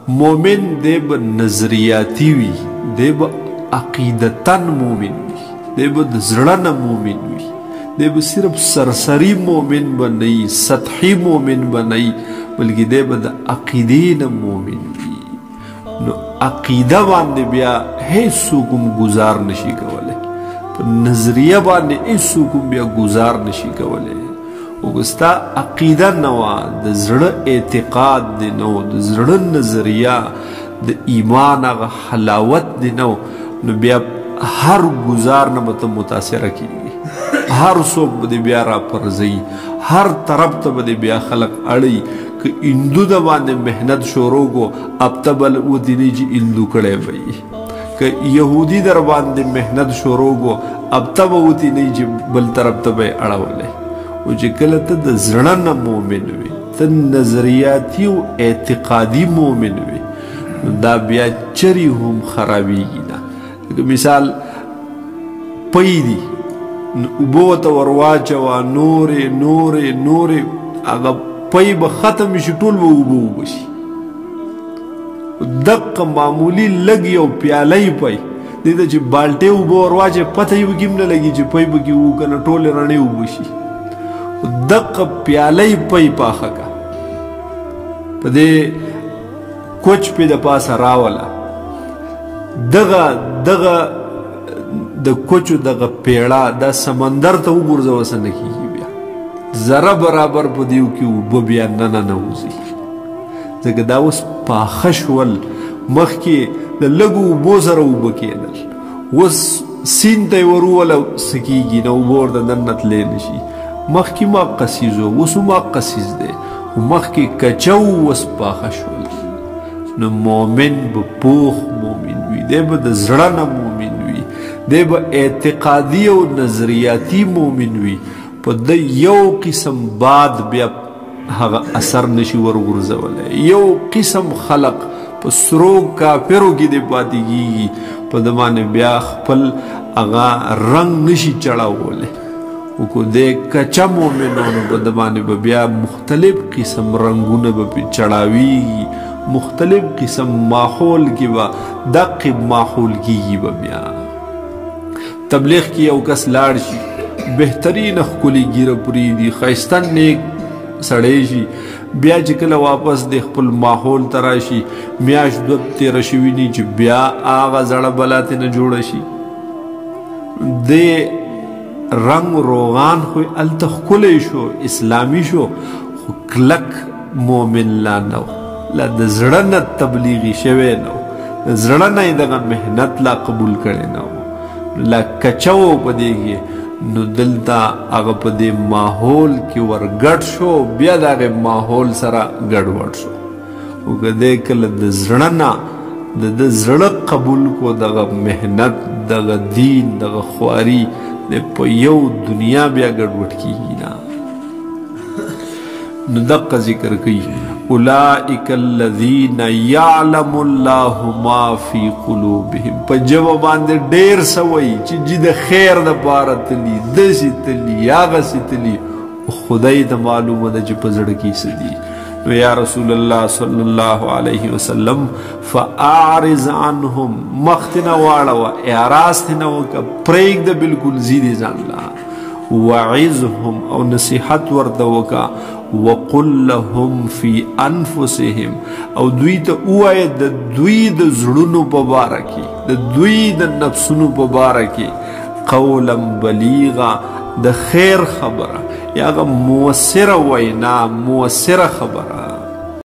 مومن دی به نظریاتی وي، دی به عقیدتن مومن وي، دی به د زړه نه مومن وي، دی به صرف سرسری مومن به نه وي، سطحی مومن به نه وي، بلکې دی به د عقیدې نه مومن وي. نو عقیده باندې بیا هیڅوک هم گزار نشي کولی، په نظریه باندې هیڅوک هم بیا گزار نشي کولی. وګستا عقیده نه وه، د زړه اعتقاد دی نه و، د زړه نظریه د ایمان هغه حلاوت دی نه و، نو بیا هر گزار نه به ته متاثره کېږي، هر څوک به دې بیا راپرځوي، هر طرف ته به دې بیا خلق اړوي. که هندو د باندې محنت شروع کو اب ته بل ودیني چې هندو کړی به وي، که یهودي در باندې محنت شروع کو اب ته به ودیني چې بل طرف ته به یې اړولی. او چې کله ته د زړه نه مومن وي، ته نظریاتي او اعتقادي مومن وي، دا بیا چری هم خرابېږي نه. لکه مثال پی دي، اوبو ته ور واچوه، نورې نورې نورې، هغه پی به ختم شي، ټول به اوبه اوبه شي. دقه معمولي لږ یو پیاله پی دې ته چې بالټۍ اوبه ور واچوې پته یې پکې هم نه لګي چې پی پکې و که نه، ټولې رڼې اوبه شي. دقه پیاله پی پاخه که په دې کوچ پې د پاسه راوله، دغه د کوچو دغه پیړه دا سمندر ته وغورځوه، څه نه کېږي بیا، ذره برابر په دیو کې اوبه بیا نه ننوځي، ځکه دا اوس پاخه شول. مخکې د لږو اوبو سره اوبه کېدل، اوس سیند ته یې ور ووله څه کېږي نه، اوبه ورته دننه تلی نه شي. مخکې ماقصیز و، اوس ماقصیز دی، خو مخکې کچه و، اوس پاخه شول. نو مومن به پوخ مومن وي، دی به د زړه نه مومن وي، دی به اعتقادي او نظریاتي مومن وي. په د یو قسم باد بیا هغه اثر نشي ورغورځولی، یو قسم خلق په سرو کافرو کې دی پاتې کېږي، په د باندې بیا خپل هغه رنګ نشي چړاولی. او که دی کچه مومن و، نو په د باندې به بیا مختلف قسم رنګونه به پې چړاویږي، مختلف قسم ماحول کې به دقې ماحول کېږي به بیا. تبلیغ کې یو کس لاړ شي، بهترین ښکلې ږیره پرېږدي، ښایسته نیک سړی شي، بیا چې کله واپس د خپل ماحول ته راشي، میاشت دوه تېره شوي ني چې بیا هغه زړه بلا ترې نه جوړه شي. د رنگ روغان خو هلته ښکلی شو، اسلامي شو، خو کلک مومن لا نه و، لا د زړه نه تبلیغي شوی نه و، د زړه نه یې دغه محنت لا قبول کړی نه و، لا کچه و په دې کې. نو دلته هغه په دې ماحول کې ورګډ شو، بیا د هغې ماحول سره ګډوډ شو. او که دی کله د زړه نه د زړه قبول کو دغه محنت، دغه دین، دغه خواري، په یو دنیا بیا ګډوډ کېږي نه. نو دقه ذکر کوي، اولئک الذین یعلم الله ما فی قلوبهم، په ژبه باندې ډېر څه وایي چې جي د خیر دپاره تلي، داسې تلي، هغسې تلي، خدای ته معلومه ده چې په زړه کې څه دي. نو یا رسول الله صلی الله علیه وسلم فاعرض عنهم، مخ ته نه واړوه، اعراض ته نه وکړه، پرېږده بلکل ځي دې ځان له، وعظهم او نصیحت ورته وکړه، وقل لهم فی انفسهم او دوی ته ووایه د دوی د زړونو په باره کې، د دوی د نفسونو په باره کې، قولا بلیغا، د خیر خبره یا هغه مؤثره وینا، مؤثره خبره،